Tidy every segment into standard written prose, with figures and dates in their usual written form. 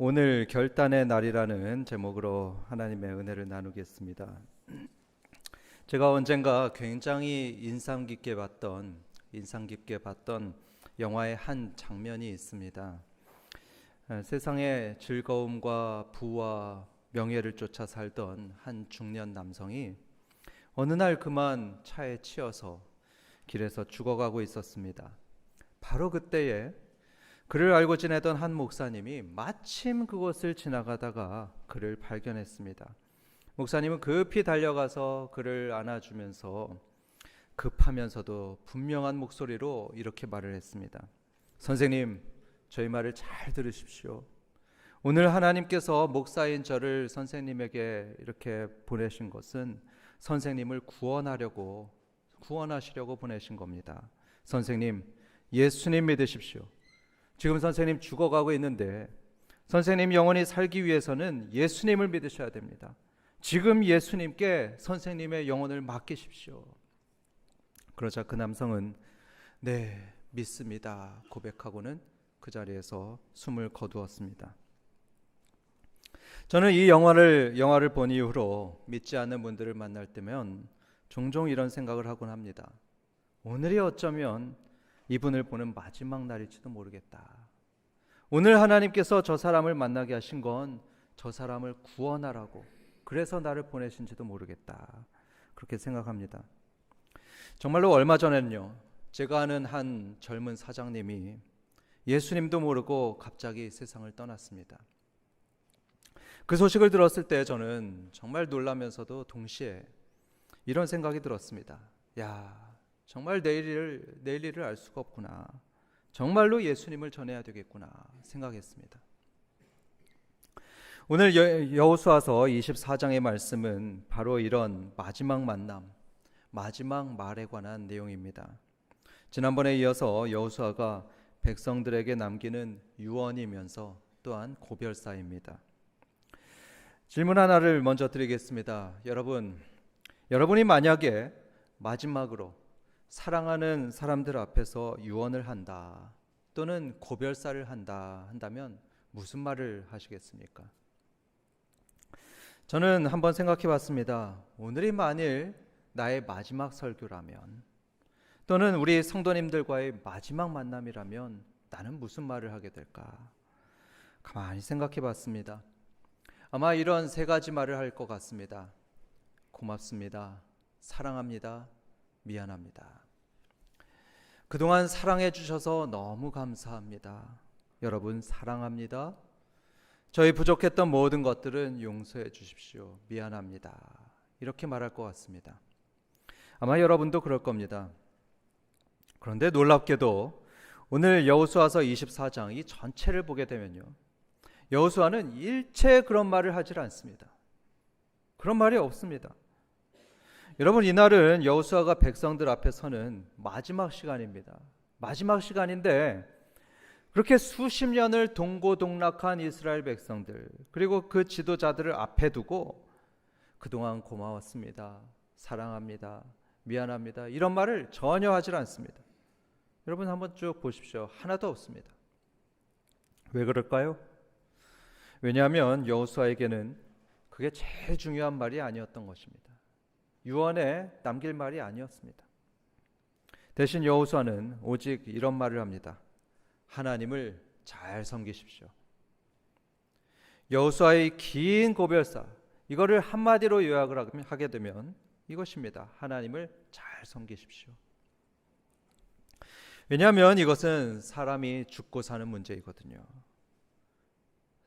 오늘 결단의 날이라는 제목으로 하나님의 은혜를 나누겠습니다. 제가 언젠가 굉장히 인상 깊게 봤던 영화의 한 장면이 있습니다. 세상의 즐거움과 부와 명예를 쫓아 살던 한 중년 남성이 어느 날 그만 차에 치여서 길에서 죽어가고 있었습니다. 바로 그때에 그를 알고 지내던 한 목사님이 마침 그곳을 지나가다가 그를 발견했습니다. 목사님은 급히 달려가서 그를 안아주면서 급하면서도 분명한 목소리로 이렇게 말을 했습니다. 선생님, 저희 말을 잘 들으십시오. 오늘 하나님께서 목사인 저를 선생님에게 이렇게 보내신 것은 선생님을 구원하시려고 보내신 겁니다. 선생님, 예수님 믿으십시오. 지금 선생님 죽어가고 있는데 선생님 영원히 살기 위해서는 예수님을 믿으셔야 됩니다. 지금 예수님께 선생님의 영혼을 맡기십시오. 그러자 그 남성은 네, 믿습니다 고백하고는 그 자리에서 숨을 거두었습니다. 저는 이 영화를 본 이후로 믿지 않는 분들을 만날 때면 종종 이런 생각을 하곤 합니다. 오늘이 어쩌면 이분을 보는 마지막 날일지도 모르겠다. 오늘 하나님께서 저 사람을 만나게 하신 건 저 사람을 구원하라고, 그래서 나를 보내신지도 모르겠다. 그렇게 생각합니다. 정말로 얼마 전에는요, 제가 아는 한 젊은 사장님이 예수님도 모르고 갑자기 세상을 떠났습니다. 그 소식을 들었을 때 저는 정말 놀라면서도 동시에 이런 생각이 들었습니다. 야, 정말 내일 일을 알 수가 없구나. 정말로 예수님을 전해야 되겠구나 생각했습니다. 오늘 여호수아서 24장의 말씀은 바로 이런 마지막 만남, 마지막 말에 관한 내용입니다. 지난번에 이어서 여호수아가 백성들에게 남기는 유언이면서 또한 고별사입니다. 질문 하나를 먼저 드리겠습니다. 여러분이 만약에 마지막으로 사랑하는 사람들 앞에서 유언을 한다 또는 고별사를 한다면 무슨 말을 하시겠습니까? 저는 한번 생각해 봤습니다. 오늘이 만일 나의 마지막 설교라면 또는 우리 성도님들과의 마지막 만남이라면 나는 무슨 말을 하게 될까? 가만히 생각해 봤습니다. 아마 이런 세 가지 말을 할 것 같습니다. 고맙습니다. 사랑합니다. 미안합니다. 그동안 사랑해 주셔서 너무 감사합니다. 여러분 사랑합니다. 저희 부족했던 모든 것들은 용서해 주십시오. 미안합니다. 이렇게 말할 것 같습니다. 아마 여러분도 그럴 겁니다. 그런데 놀랍게도 오늘 여호수아서 24장 이 전체를 보게 되면요, 여호수아는 일체 그런 말을 하질 않습니다. 그런 말이 없습니다. 여러분, 이날은 여호수아가 백성들 앞에 서는 마지막 시간입니다. 마지막 시간인데 그렇게 수십 년을 동고동락한 이스라엘 백성들, 그리고 그 지도자들을 앞에 두고 그동안 고마웠습니다, 사랑합니다, 미안합니다 이런 말을 전혀 하질 않습니다. 여러분 한번 쭉 보십시오. 하나도 없습니다. 왜 그럴까요? 왜냐하면 여호수아에게는 그게 제일 중요한 말이 아니었던 것입니다. 유언에 남길 말이 아니었습니다. 대신 여호수아는 오직 이런 말을 합니다. 하나님을 잘 섬기십시오. 여호수아의 긴 고별사, 이거를 한마디로 요약을 하게 되면 이것입니다. 하나님을 잘 섬기십시오. 왜냐하면 이것은 사람이 죽고 사는 문제이거든요.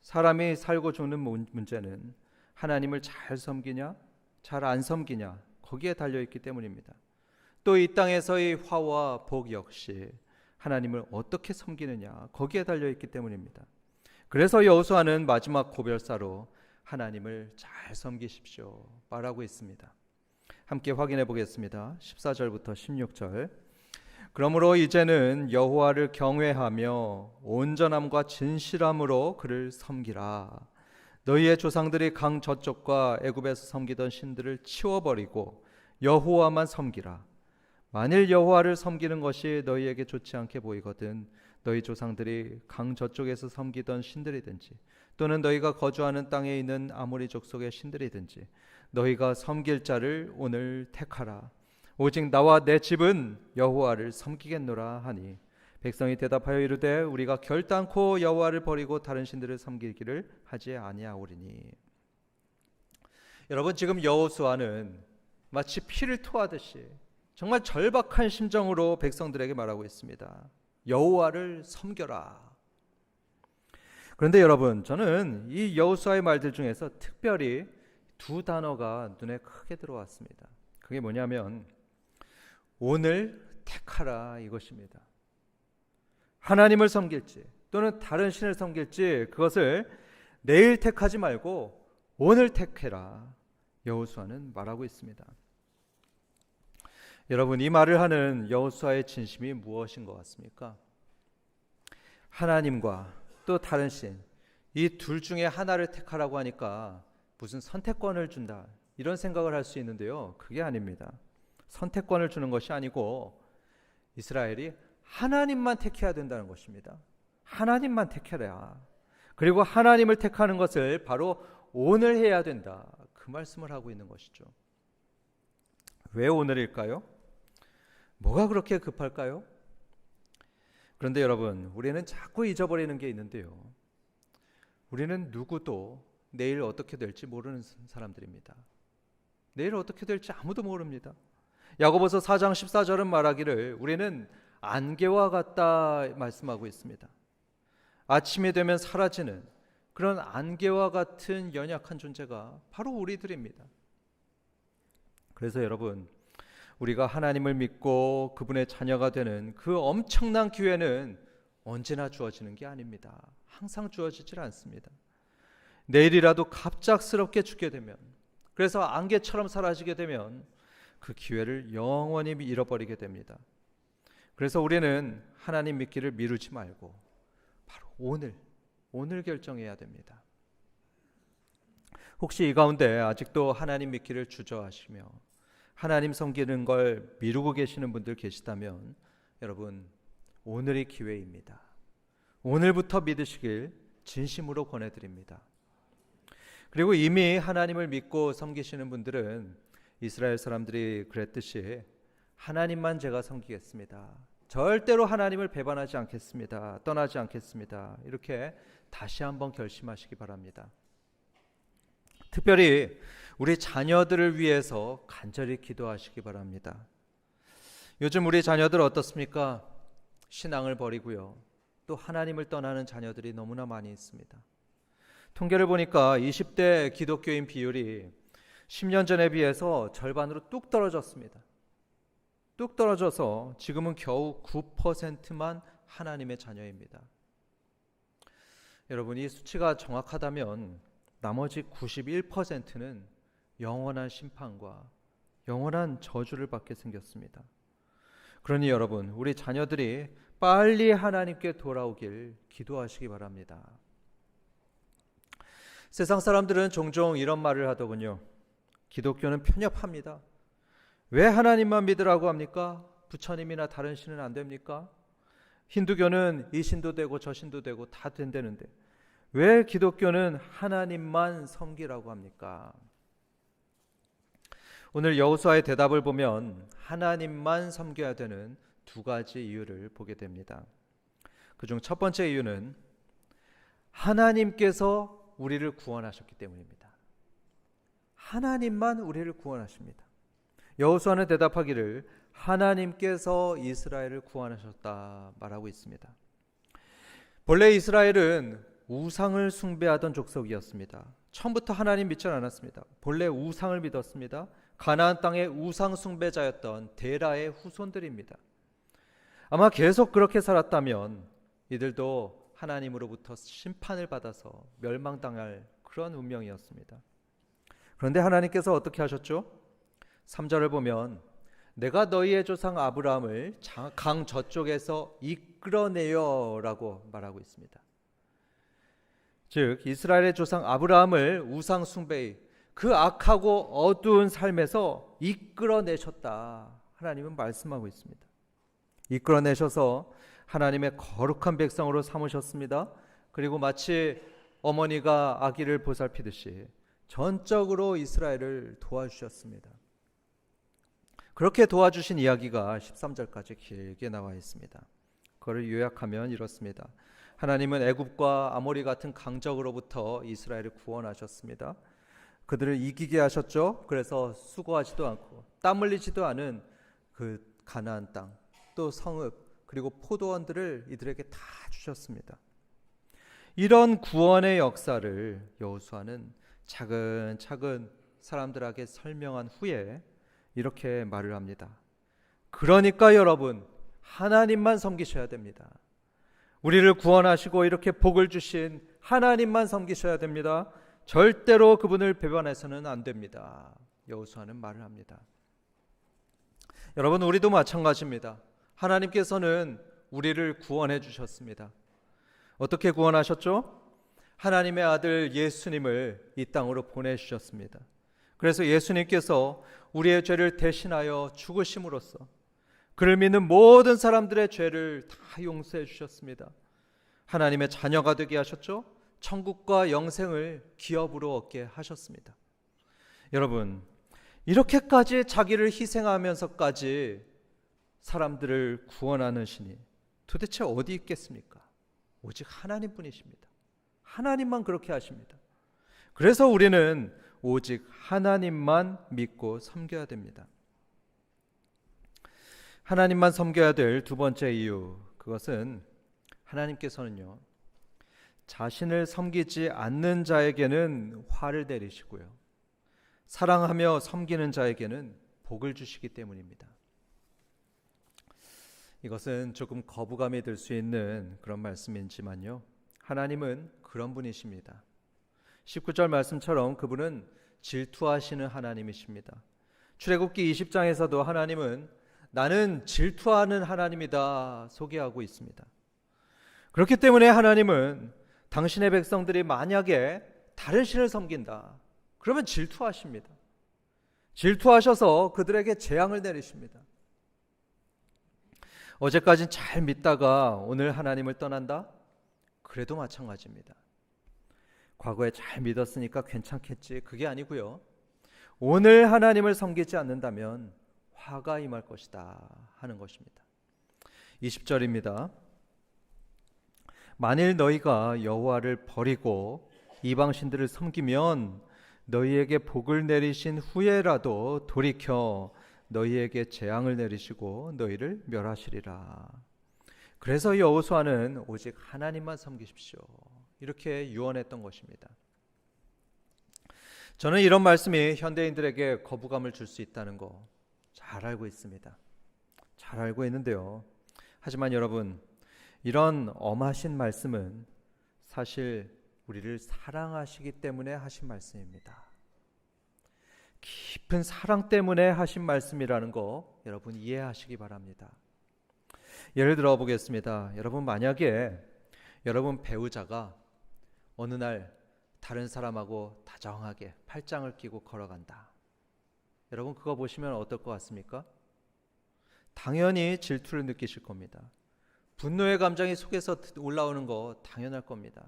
사람이 살고 죽는 문제는 하나님을 잘 섬기냐 잘 안 섬기냐 거기에 달려있기 때문입니다. 또 이 땅에서의 화와 복 역시 하나님을 어떻게 섬기느냐 거기에 달려있기 때문입니다. 그래서 여호수아는 마지막 고별사로 하나님을 잘 섬기십시오 말하고 있습니다. 함께 확인해 보겠습니다. 14절부터 16절. 그러므로 이제는 여호와를 경외하며 온전함과 진실함으로 그를 섬기라. 너희의 조상들이 강 저쪽과 애굽에서 섬기던 신들을 치워버리고 여호와만 섬기라. 만일 여호와를 섬기는 것이 너희에게 좋지 않게 보이거든 너희 조상들이 강 저쪽에서 섬기던 신들이든지 또는 너희가 거주하는 땅에 있는 아모리 족속의 신들이든지 너희가 섬길 자를 오늘 택하라. 오직 나와 내 집은 여호와를 섬기겠노라 하니 백성이 대답하여 이르되 우리가 결단코 여호와를 버리고 다른 신들을 섬기기를 하지 아니하오리니. 여러분, 지금 여호수아는 마치 피를 토하듯이 정말 절박한 심정으로 백성들에게 말하고 있습니다. 여호와를 섬겨라. 그런데 여러분, 저는 이 여호수아의 말들 중에서 특별히 두 단어가 눈에 크게 들어왔습니다. 그게 뭐냐면 오늘 택하라 이것입니다. 하나님을 섬길지 또는 다른 신을 섬길지 그것을 내일 택하지 말고 오늘 택해라. 여호수아는 말하고 있습니다. 여러분, 이 말을 하는 여호수아의 진심이 무엇인 것 같습니까? 하나님과 또 다른 신, 이 둘 중에 하나를 택하라고 하니까 무슨 선택권을 준다 이런 생각을 할 수 있는데요, 그게 아닙니다. 선택권을 주는 것이 아니고 이스라엘이 하나님만 택해야 된다는 것입니다. 하나님만 택해라. 그리고 하나님을 택하는 것을 바로 오늘 해야 된다, 그 말씀을 하고 있는 것이죠. 왜 오늘일까요? 뭐가 그렇게 급할까요? 그런데 여러분, 우리는 자꾸 잊어버리는 게 있는데요, 우리는 누구도 내일 어떻게 될지 모르는 사람들입니다. 내일 어떻게 될지 아무도 모릅니다. 야고보서 4장 14절은 말하기를 우리는 안개와 같다 말씀하고 있습니다. 아침이 되면 사라지는 그런 안개와 같은 연약한 존재가 바로 우리들입니다. 그래서 여러분, 우리가 하나님을 믿고 그분의 자녀가 되는 그 엄청난 기회는 언제나 주어지는 게 아닙니다. 항상 주어지질 않습니다. 내일이라도 갑작스럽게 죽게 되면, 그래서 안개처럼 사라지게 되면 그 기회를 영원히 잃어버리게 됩니다. 그래서 우리는 하나님 믿기를 미루지 말고 바로 오늘 결정해야 됩니다. 혹시 이 가운데 아직도 하나님 믿기를 주저하시며 하나님 섬기는 걸 미루고 계시는 분들 계시다면 여러분, 오늘이 기회입니다. 오늘부터 믿으시길 진심으로 권해드립니다. 그리고 이미 하나님을 믿고 섬기시는 분들은 이스라엘 사람들이 그랬듯이 하나님만 제가 섬기겠습니다. 절대로 하나님을 배반하지 않겠습니다. 떠나지 않겠습니다. 이렇게 다시 한번 결심하시기 바랍니다. 특별히 우리 자녀들을 위해서 간절히 기도하시기 바랍니다. 요즘 우리 자녀들 어떻습니까? 신앙을 버리고요, 또 하나님을 떠나는 자녀들이 너무나 많이 있습니다. 통계를 보니까 20대 기독교인 비율이 10년 전에 비해서 절반으로 뚝 떨어졌습니다. 뚝 떨어져서 지금은 겨우 9%만 하나님의 자녀입니다. 여러분, 이 수치가 정확하다면 나머지 91%는 영원한 심판과 영원한 저주를 받게 생겼습니다. 그러니 여러분, 우리 자녀들이 빨리 하나님께 돌아오길 기도하시기 바랍니다. 세상 사람들은 종종 이런 말을 하더군요. 기독교는 편협합니다. 왜 하나님만 믿으라고 합니까? 부처님이나 다른 신은 안 됩니까? 힌두교는 이 신도 되고 저 신도 되고 다 된다는데 왜 기독교는 하나님만 섬기라고 합니까? 오늘 여호수아의 대답을 보면 하나님만 섬겨야 되는 두 가지 이유를 보게 됩니다. 그중 첫 번째 이유는 하나님께서 우리를 구원하셨기 때문입니다. 하나님만 우리를 구원하십니다. 여호수아는 대답하기를 하나님께서 이스라엘을 구원하셨다 말하고 있습니다. 본래 이스라엘은 우상을 숭배하던 족속이었습니다. 처음부터 하나님 믿지 않았습니다. 본래 우상을 믿었습니다. 가나안 땅의 우상 숭배자였던 데라의 후손들입니다. 아마 계속 그렇게 살았다면 이들도 하나님으로부터 심판을 받아서 멸망당할 그런 운명이었습니다. 그런데 하나님께서 어떻게 하셨죠? 3절을 보면 내가 너희의 조상 아브라함을 강 저쪽에서 이끌어내요 라고 말하고 있습니다. 즉 이스라엘의 조상 아브라함을 우상 숭배의 그 악하고 어두운 삶에서 이끌어내셨다, 하나님은 말씀하고 있습니다. 이끌어내셔서 하나님의 거룩한 백성으로 삼으셨습니다. 그리고 마치 어머니가 아기를 보살피듯이 전적으로 이스라엘을 도와주셨습니다. 그렇게 도와주신 이야기가 13절까지 길게 나와 있습니다. 그걸 요약하면 이렇습니다. 하나님은 애굽과 아모리 같은 강적으로부터 이스라엘을 구원하셨습니다. 그들을 이기게 하셨죠. 그래서 수고하지도 않고 땀 흘리지도 않은 그 가나안 땅, 또 성읍, 그리고 포도원들을 이들에게 다 주셨습니다. 이런 구원의 역사를 여호수아는 차근차근 사람들에게 설명한 후에 이렇게 말을 합니다. 그러니까 여러분, 하나님만 섬기셔야 됩니다. 우리를 구원하시고 이렇게 복을 주신 하나님만 섬기셔야 됩니다. 절대로 그분을 배반해서는 안 됩니다. 여호수아는 말을 합니다. 여러분, 우리도 마찬가지입니다. 하나님께서는 우리를 구원해 주셨습니다. 어떻게 구원하셨죠? 하나님의 아들 예수님을 이 땅으로 보내주셨습니다. 그래서 예수님께서 우리의 죄를 대신하여 죽으심으로써 그를 믿는 모든 사람들의 죄를 다 용서해 주셨습니다. 하나님의 자녀가 되게 하셨죠? 천국과 영생을 기업으로 얻게 하셨습니다. 여러분, 이렇게까지 자기를 희생하면서까지 사람들을 구원하는 신이 도대체 어디 있겠습니까? 오직 하나님뿐이십니다. 하나님만 그렇게 하십니다. 그래서 우리는 오직 하나님만 믿고 섬겨야 됩니다. 하나님만 섬겨야 될 두 번째 이유, 그것은 하나님께서는요, 자신을 섬기지 않는 자에게는 화를 내리시고요, 사랑하며 섬기는 자에게는 복을 주시기 때문입니다. 이것은 조금 거부감이 들 수 있는 그런 말씀이지만요, 하나님은 그런 분이십니다. 19절 말씀처럼 그분은 질투하시는 하나님이십니다. 출애굽기 20장에서도 하나님은 나는 질투하는 하나님이다 소개하고 있습니다. 그렇기 때문에 하나님은 당신의 백성들이 만약에 다른 신을 섬긴다, 그러면 질투하십니다. 질투하셔서 그들에게 재앙을 내리십니다. 어제까진 잘 믿다가 오늘 하나님을 떠난다? 그래도 마찬가지입니다. 과거에 잘 믿었으니까 괜찮겠지, 그게 아니고요, 오늘 하나님을 섬기지 않는다면 화가 임할 것이다 하는 것입니다. 20절입니다. 만일 너희가 여호와를 버리고 이방 신들을 섬기면 너희에게 복을 내리신 후에라도 돌이켜 너희에게 재앙을 내리시고 너희를 멸하시리라. 그래서 여호수아는 오직 하나님만 섬기십시오, 이렇게 유언했던 것입니다. 저는 이런 말씀이 현대인들에게 거부감을 줄 수 있다는 거 잘 알고 있습니다. 잘 알고 있는데요, 하지만 여러분, 이런 엄하신 말씀은 사실 우리를 사랑하시기 때문에 하신 말씀입니다. 깊은 사랑 때문에 하신 말씀이라는 거 여러분 이해하시기 바랍니다. 예를 들어 보겠습니다. 여러분, 만약에 여러분 배우자가 어느 날 다른 사람하고 다정하게 팔짱을 끼고 걸어간다, 여러분 그거 보시면 어떨 것 같습니까? 당연히 질투를 느끼실 겁니다. 분노의 감정이 속에서 올라오는 거 당연할 겁니다.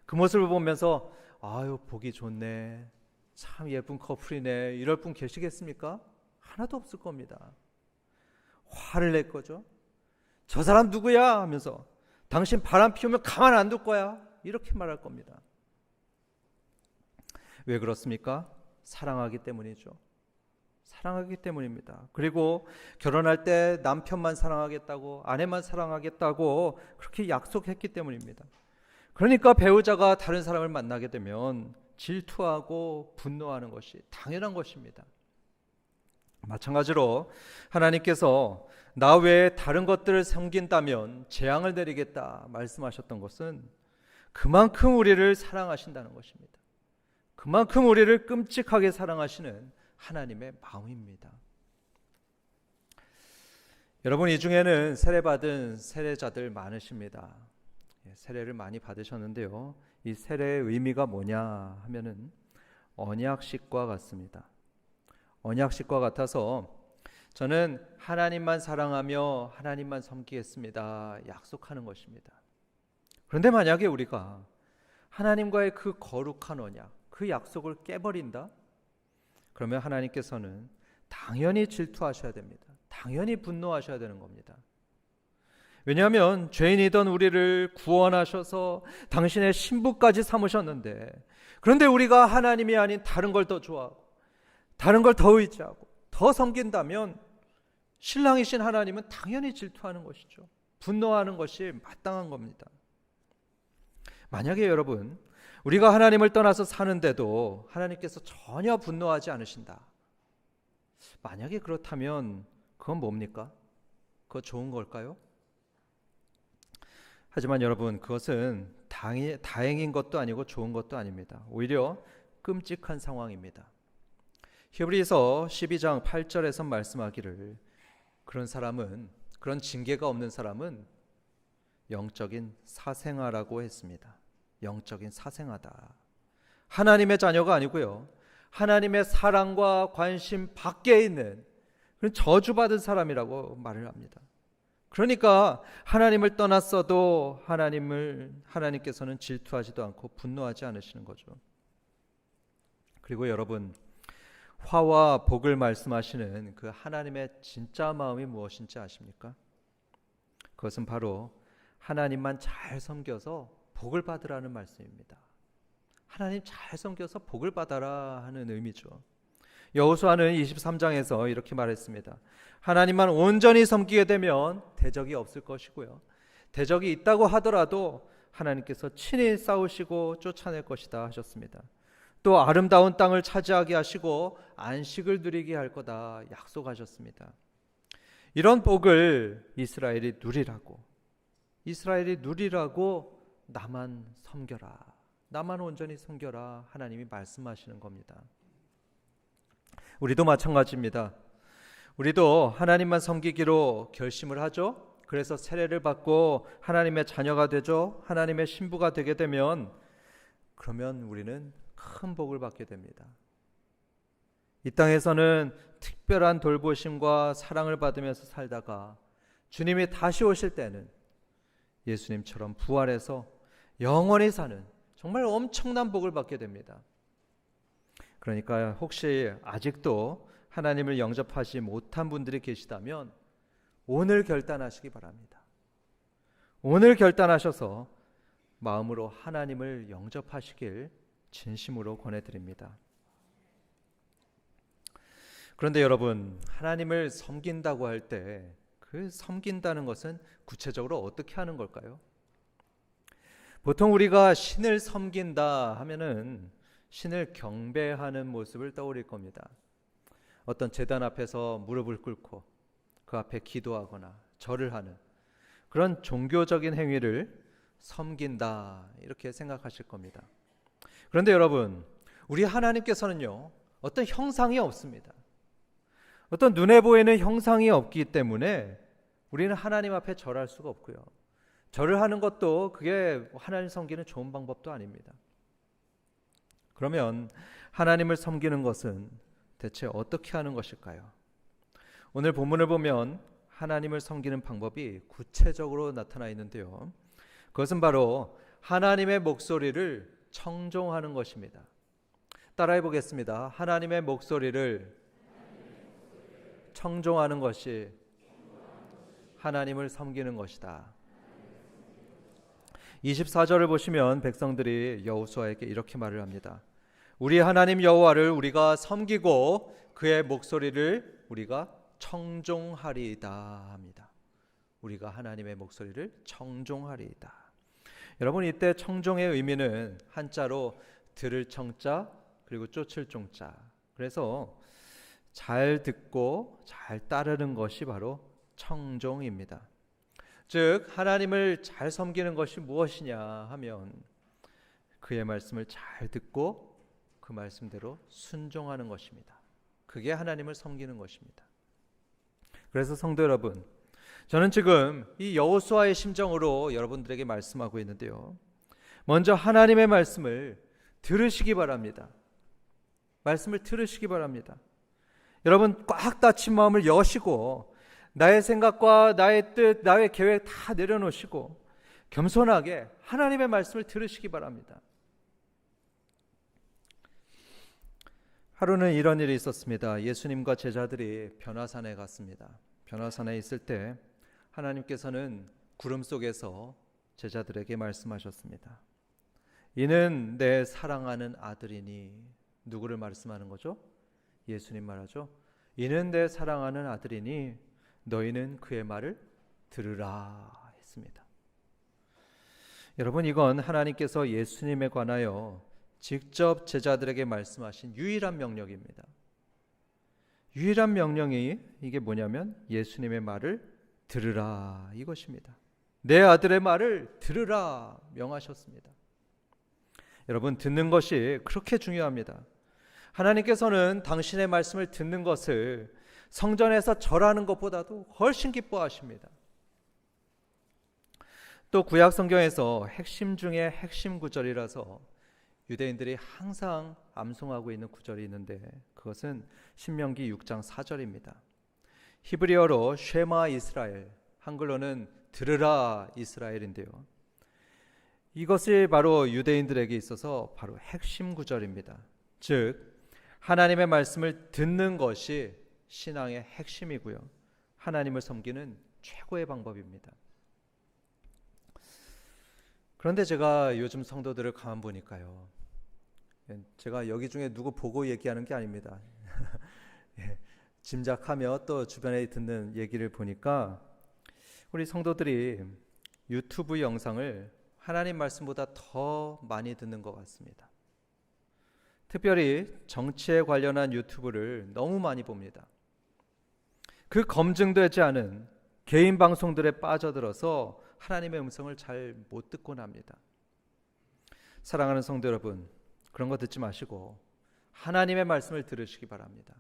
그 모습을 보면서 아유, 보기 좋네, 참 예쁜 커플이네, 이럴 분 계시겠습니까? 하나도 없을 겁니다. 화를 낼 거죠. 저 사람 누구야 하면서 당신 바람 피우면 가만 안 둘 거야, 이렇게 말할 겁니다. 왜 그렇습니까? 사랑하기 때문이죠. 사랑하기 때문입니다. 그리고 결혼할 때 남편만 사랑하겠다고, 아내만 사랑하겠다고 그렇게 약속했기 때문입니다. 그러니까 배우자가 다른 사람을 만나게 되면 질투하고 분노하는 것이 당연한 것입니다. 마찬가지로 하나님께서 나 외에 다른 것들을 섬긴다면 재앙을 내리겠다 말씀하셨던 것은 그만큼 우리를 사랑하신다는 것입니다. 그만큼 우리를 끔찍하게 사랑하시는 하나님의 마음입니다. 여러분, 이 중에는 세례받은 세례자들 많으십니다. 세례를 많이 받으셨는데요, 이 세례의 의미가 뭐냐 하면은 언약식과 같습니다. 언약식과 같아서 저는 하나님만 사랑하며 하나님만 섬기겠습니다. 약속하는 것입니다. 그런데 만약에 우리가 하나님과의 그 거룩한 언약, 그 약속을 깨버린다? 그러면 하나님께서는 당연히 질투하셔야 됩니다. 당연히 분노하셔야 되는 겁니다. 왜냐하면 죄인이던 우리를 구원하셔서 당신의 신부까지 삼으셨는데, 그런데 우리가 하나님이 아닌 다른 걸 더 좋아하고 다른 걸 더 의지하고 더 섬긴다면 신랑이신 하나님은 당연히 질투하는 것이죠. 분노하는 것이 마땅한 겁니다. 만약에 여러분, 우리가 하나님을 떠나서 사는데도 하나님께서 전혀 분노하지 않으신다, 만약에 그렇다면 그건 뭡니까? 그거 좋은 걸까요? 하지만 여러분, 그것은 다행인 것도 아니고 좋은 것도 아닙니다. 오히려 끔찍한 상황입니다. 히브리서 12장 8절에서 말씀하기를, 그런 징계가 없는 사람은 영적인 사생아라고 했습니다. 영적인 사생아다. 하나님의 자녀가 아니고요, 하나님의 사랑과 관심 밖에 있는 그런 저주받은 사람이라고 말을 합니다. 그러니까 하나님을 떠났어도 하나님께서는 질투하지도 않고 분노하지 않으시는 거죠. 그리고 여러분, 화와 복을 말씀하시는 그 하나님의 진짜 마음이 무엇인지 아십니까? 그것은 바로 하나님만 잘 섬겨서 복을 받으라는 말씀입니다. 하나님 잘 섬겨서 복을 받아라 하는 의미죠. 여호수아는 23장에서 이렇게 말했습니다. 하나님만 온전히 섬기게 되면 대적이 없을 것이고요, 대적이 있다고 하더라도 하나님께서 친히 싸우시고 쫓아낼 것이다 하셨습니다. 또 아름다운 땅을 차지하게 하시고 안식을 누리게 할 거다 약속하셨습니다. 이런 복을 이스라엘이 누리라고 나만 섬겨라, 나만 온전히 섬겨라 하나님이 말씀하시는 겁니다. 우리도 마찬가지입니다. 우리도 하나님만 섬기기로 결심을 하죠. 그래서 세례를 받고 하나님의 자녀가 되죠. 하나님의 신부가 되게 되면, 그러면 우리는 큰 복을 받게 됩니다. 이 땅에서는 특별한 돌보심과 사랑을 받으면서 살다가 주님이 다시 오실 때는 예수님처럼 부활해서 영원히 사는 정말 엄청난 복을 받게 됩니다. 그러니까 혹시 아직도 하나님을 영접하지 못한 분들이 계시다면 오늘 결단하시기 바랍니다. 오늘 결단하셔서 마음으로 하나님을 영접하시길 진심으로 권해드립니다. 그런데 여러분, 하나님을 섬긴다고 할 때 그 섬긴다는 것은 구체적으로 어떻게 하는 걸까요? 보통 우리가 신을 섬긴다 하면은 신을 경배하는 모습을 떠올릴 겁니다. 어떤 제단 앞에서 무릎을 꿇고 그 앞에 기도하거나 절을 하는 그런 종교적인 행위를 섬긴다, 이렇게 생각하실 겁니다. 그런데 여러분, 우리 하나님께서는요, 어떤 형상이 없습니다. 어떤 눈에 보이는 형상이 없기 때문에 우리는 하나님 앞에 절할 수가 없고요, 절을 하는 것도 그게 하나님 섬기는 좋은 방법도 아닙니다. 그러면 하나님을 섬기는 것은 대체 어떻게 하는 것일까요? 오늘 본문을 보면 하나님을 섬기는 방법이 구체적으로 나타나 있는데요, 그것은 바로 하나님의 목소리를 청종하는 것입니다. 따라해 보겠습니다. 하나님의 목소리를 청종하는 것이 하나님을 섬기는 것이다. 24절을 보시면 백성들이 여호수아에게 이렇게 말을 합니다. 우리 하나님 여호와를 우리가 섬기고 그의 목소리를 우리가 청종하리이다 합니다. 우리가 하나님의 목소리를 청종하리이다. 여러분, 이때 청종의 의미는 한자로 들을 청자 그리고 쫓을 종자, 그래서 잘 듣고 잘 따르는 것이 바로 청종입니다. 즉 하나님을 잘 섬기는 것이 무엇이냐 하면 그의 말씀을 잘 듣고 그 말씀대로 순종하는 것입니다. 그게 하나님을 섬기는 것입니다. 그래서 성도 여러분, 저는 지금 이 여호수아의 심정으로 여러분들에게 말씀하고 있는데요, 먼저 하나님의 말씀을 들으시기 바랍니다. 말씀을 들으시기 바랍니다. 여러분 꽉 닫힌 마음을 여시고 나의 생각과 나의 뜻, 나의 계획 다 내려놓으시고 겸손하게 하나님의 말씀을 들으시기 바랍니다. 하루는 이런 일이 있었습니다. 예수님과 제자들이 변화산에 갔습니다. 변화산에 있을 때 하나님께서는 구름 속에서 제자들에게 말씀하셨습니다. 이는 내 사랑하는 아들이니. 누구를 말씀하는 거죠? 예수님 말하죠. 이는 내 사랑하는 아들이니 너희는 그의 말을 들으라 했습니다. 여러분, 이건 하나님께서 예수님에 관하여 직접 제자들에게 말씀하신 유일한 명령입니다. 유일한 명령이 이게 뭐냐면 예수님의 말을 들으라 이것입니다. 내 아들의 말을 들으라 명하셨습니다. 여러분, 듣는 것이 그렇게 중요합니다. 하나님께서는 당신의 말씀을 듣는 것을 성전에서 절하는 것보다도 훨씬 기뻐하십니다. 또 구약 성경에서 핵심 중에 핵심 구절이라서 유대인들이 항상 암송하고 있는 구절이 있는데 그것은 신명기 6장 4절입니다. 히브리어로 쉐마 이스라엘, 한글로는 들으라 이스라엘인데요. 이것이 바로 유대인들에게 있어서 바로 핵심 구절입니다. 즉 하나님의 말씀을 듣는 것이 신앙의 핵심이고요. 하나님을 섬기는 최고의 방법입니다. 그런데 제가 요즘 성도들을 가만 보니까요. 제가 여기 중에 누구 보고 얘기하는 게 아닙니다. 짐작하며 또 주변에 듣는 얘기를 보니까 우리 성도들이 유튜브 영상을 하나님 말씀보다 더 많이 듣는 것 같습니다. 특별히 정치에 관련한 유튜브를 너무 많이 봅니다. 그 검증되지 않은 개인 방송들에 빠져들어서 하나님의 음성을 잘 못 듣곤 합니다. 사랑하는 성도 여러분, 그런 거 듣지 마시고 하나님의 말씀을 들으시기 바랍니다.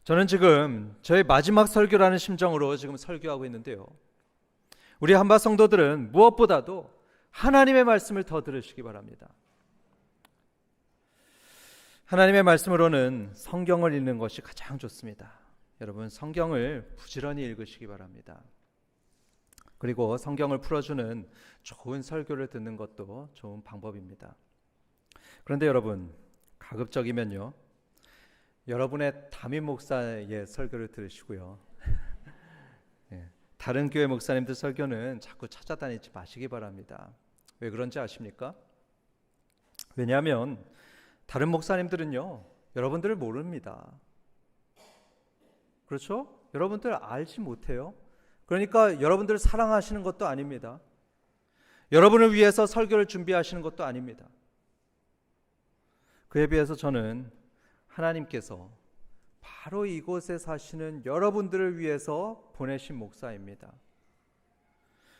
저는 지금 저의 마지막 설교라는 심정으로 지금 설교하고 있는데요. 우리 한바 성도들은 무엇보다도 하나님의 말씀을 더 들으시기 바랍니다. 하나님의 말씀으로는 성경을 읽는 것이 가장 좋습니다. 여러분, 성경을 부지런히 읽으시기 바랍니다. 그리고 성경을 풀어주는 좋은 설교를 듣는 것도 좋은 방법입니다. 그런데 여러분, 가급적이면요, 여러분의 담임 목사의 설교를 들으시고요. 다른 교회 목사님들 설교는 자꾸 찾아다니지 마시기 바랍니다. 왜 그런지 아십니까? 왜냐하면 다른 목사님들은요, 여러분들을 모릅니다. 그렇죠? 여러분들 알지 못해요. 그러니까 여러분들을 사랑하시는 것도 아닙니다. 여러분을 위해서 설교를 준비하시는 것도 아닙니다. 그에 비해서 저는 하나님께서 바로 이곳에 사시는 여러분들을 위해서 보내신 목사입니다.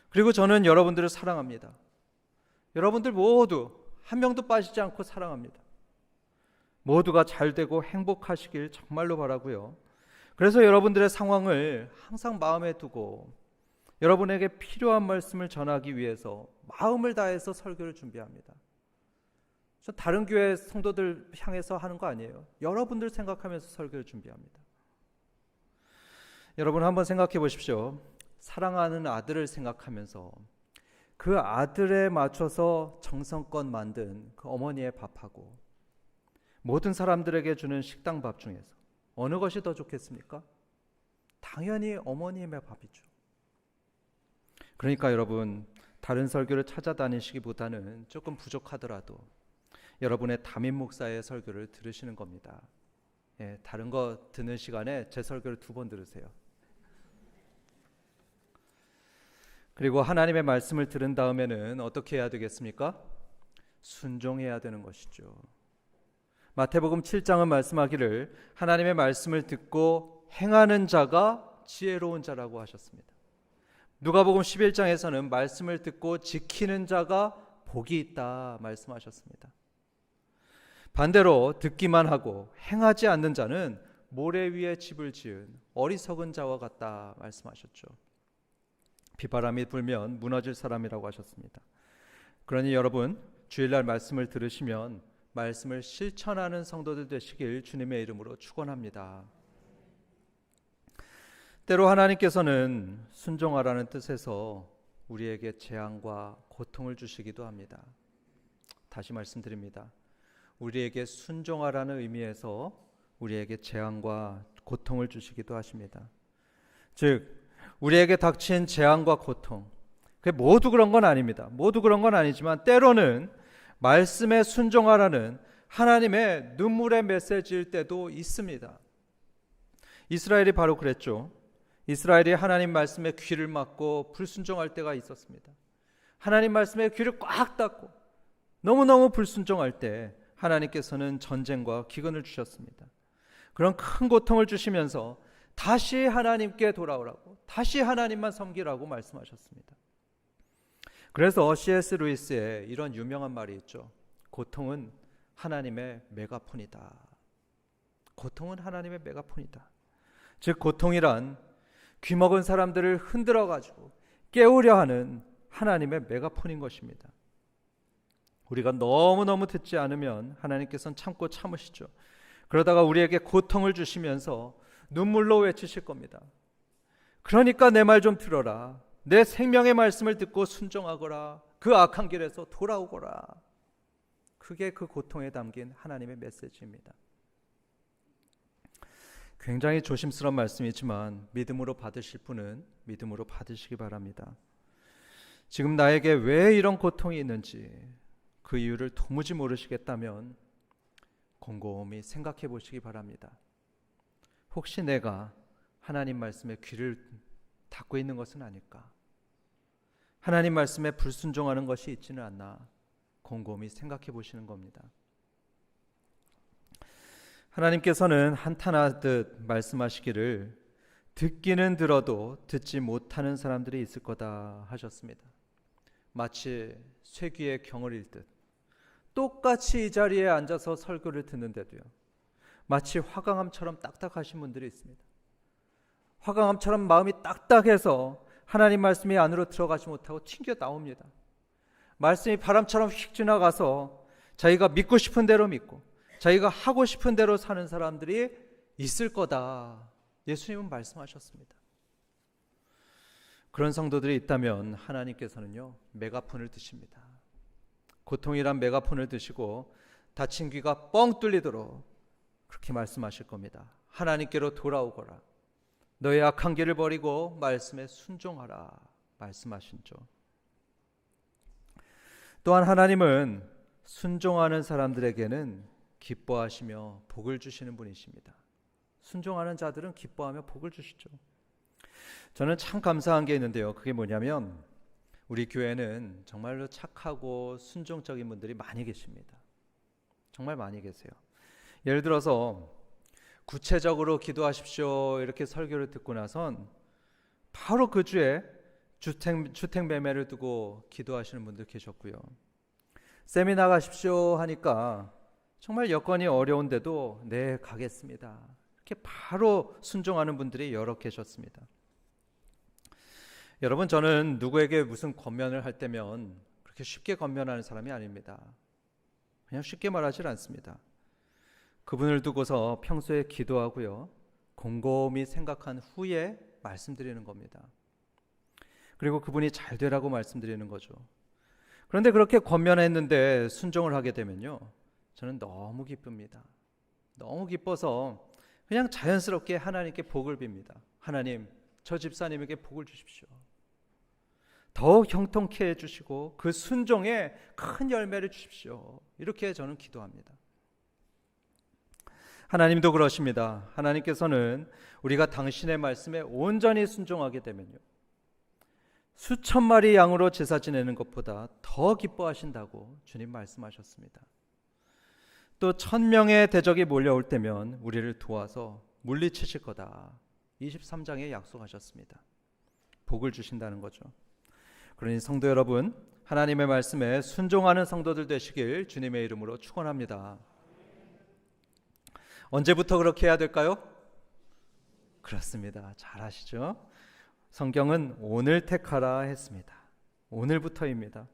그리고 저는 여러분들을 사랑합니다. 여러분들 모두 한 명도 빠지지 않고 사랑합니다. 모두가 잘 되고 행복하시길 정말로 바라고요. 그래서 여러분들의 상황을 항상 마음에 두고 여러분에게 필요한 말씀을 전하기 위해서 마음을 다해서 설교를 준비합니다. 저 다른 교회 성도들 향해서 하는 거 아니에요. 여러분들 생각하면서 설교를 준비합니다. 여러분 한번 생각해 보십시오. 사랑하는 아들을 생각하면서 그 아들에 맞춰서 정성껏 만든 그 어머니의 밥하고 모든 사람들에게 주는 식당 밥 중에서 어느 것이 더 좋겠습니까? 당연히 어머님의 밥이죠. 그러니까 여러분, 다른 설교를 찾아다니시기보다는 조금 부족하더라도 여러분의 담임 목사의 설교를 들으시는 겁니다. 다른 거 듣는 시간에 제 설교를 2번 들으세요. 그리고 하나님의 말씀을 들은 다음에는 어떻게 해야 되겠습니까? 순종해야 되는 것이죠. 마태복음 7장은 말씀하기를 하나님의 말씀을 듣고 행하는 자가 지혜로운 자라고 하셨습니다. 누가복음 11장에서는 말씀을 듣고 지키는 자가 복이 있다 말씀하셨습니다. 반대로 듣기만 하고 행하지 않는 자는 모래 위에 집을 지은 어리석은 자와 같다 말씀하셨죠. 비바람이 불면 무너질 사람이라고 하셨습니다. 그러니 여러분, 주일날 말씀을 들으시면 말씀을 실천하는 성도들 되시길 주님의 이름으로 축원합니다. 때로 하나님께서는 순종하라는 뜻에서 우리에게 재앙과 고통을 주시기도 합니다. 다시 말씀드립니다. 우리에게 순종하라는 의미에서 우리에게 재앙과 고통을 주시기도 하십니다. 즉 우리에게 닥친 재앙과 고통, 그게 모두 그런 건 아닙니다. 모두 그런 건 아니지만 때로는 말씀에 순종하라는 하나님의 눈물의 메시지일 때도 있습니다. 이스라엘이 바로 그랬죠. 이스라엘이 하나님 말씀에 귀를 막고 불순종할 때가 있었습니다. 하나님 말씀에 귀를 꽉 닫고 너무너무 불순종할 때 하나님께서는 전쟁과 기근을 주셨습니다. 그런 큰 고통을 주시면서 다시 하나님께 돌아오라고, 다시 하나님만 섬기라고 말씀하셨습니다. 그래서 C.S. 루이스의 이런 유명한 말이 있죠. 고통은 하나님의 메가폰이다. 고통은 하나님의 메가폰이다. 즉 고통이란 귀먹은 사람들을 흔들어가지고 깨우려 하는 하나님의 메가폰인 것입니다. 우리가 너무너무 듣지 않으면 하나님께서는 참고 참으시죠. 그러다가 우리에게 고통을 주시면서 눈물로 외치실 겁니다. 그러니까 내 말 좀 들어라. 내 생명의 말씀을 듣고 순종하거라. 그 악한 길에서 돌아오거라. 그게 그 고통에 담긴 하나님의 메시지입니다. 굉장히 조심스러운 말씀이지만 믿음으로 받으실 분은 믿음으로 받으시기 바랍니다. 지금 나에게 왜 이런 고통이 있는지 그 이유를 도무지 모르시겠다면 곰곰이 생각해 보시기 바랍니다. 혹시 내가 하나님 말씀에 귀를 닫고 있는 것은 아닐까? 하나님 말씀에 불순종하는 것이 있지는 않나? 곰곰이 생각해 보시는 겁니다. 하나님께서는 한탄하듯 말씀하시기를 듣기는 들어도 듣지 못하는 사람들이 있을 거다 하셨습니다. 마치 쇠귀의 경을 읽듯 똑같이 이 자리에 앉아서 설교를 듣는데도요, 마치 화강암처럼 딱딱하신 분들이 있습니다. 화강암처럼 마음이 딱딱해서 하나님 말씀이 안으로 들어가지 못하고 튕겨 나옵니다. 말씀이 바람처럼 휙 지나가서 자기가 믿고 싶은 대로 믿고 자기가 하고 싶은 대로 사는 사람들이 있을 거다. 예수님은 말씀하셨습니다. 그런 성도들이 있다면 하나님께서는요, 메가폰을 드십니다. 고통이란 메가폰을 드시고 닫힌 귀가 뻥 뚫리도록 그렇게 말씀하실 겁니다. 하나님께로 돌아오거라. 너의 악한 길을 버리고 말씀에 순종하라 말씀하신죠. 또한 하나님은 순종하는 사람들에게는 기뻐하시며 복을 주시는 분이십니다. 순종하는 자들은 기뻐하며 복을 주시죠. 저는 참 감사한 게 있는데요. 그게 뭐냐면 우리 교회는 정말로 착하고 순종적인 분들이 많이 계십니다. 정말 많이 계세요. 예를 들어서 구체적으로 기도하십시오 이렇게 설교를 듣고 나선 바로 그 주에 주택 매매를 두고 기도하시는 분들 계셨고요. 세미나 가십시오 하니까 정말 여건이 어려운데도 네 가겠습니다 이렇게 바로 순종하는 분들이 여러 계셨습니다. 여러분, 저는 누구에게 무슨 권면을 할 때면 그렇게 쉽게 권면하는 사람이 아닙니다. 그냥 쉽게 말하지 않습니다. 그분을 두고서 평소에 기도하고요, 곰곰이 생각한 후에 말씀드리는 겁니다. 그리고 그분이 잘 되라고 말씀드리는 거죠. 그런데 그렇게 권면했는데 순종을 하게 되면요, 저는 너무 기쁩니다. 너무 기뻐서 그냥 자연스럽게 하나님께 복을 빕니다. 하나님, 저 집사님에게 복을 주십시오. 더욱 형통케 해주시고 그 순종에 큰 열매를 주십시오. 이렇게 저는 기도합니다. 하나님도 그러십니다. 하나님께서는 우리가 당신의 말씀에 온전히 순종하게 되면요, 수천 마리 양으로 제사 지내는 것보다 더 기뻐하신다고 주님 말씀하셨습니다. 또 1000명의 대적이 몰려올 때면 우리를 도와서 물리치실 거다. 23장에 약속하셨습니다. 복을 주신다는 거죠. 그러니 성도 여러분, 하나님의 말씀에 순종하는 성도들 되시길 주님의 이름으로 축원합니다. 언제부터 그렇게 해야 될까요? 그렇습니다. 잘 아시죠? 성경은 오늘 택하라 했습니다. 오늘부터입니다.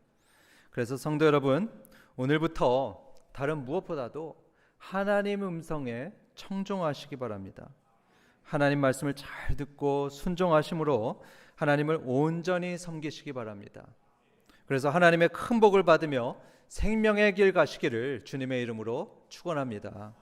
그래서 성도 여러분, 오늘부터 다른 무엇보다도 하나님 음성에 청종하시기 바랍니다. 하나님 말씀을 잘 듣고 순종하심으로 하나님을 온전히 섬기시기 바랍니다. 그래서 하나님의 큰 복을 받으며 생명의 길 가시기를 주님의 이름으로 축원합니다.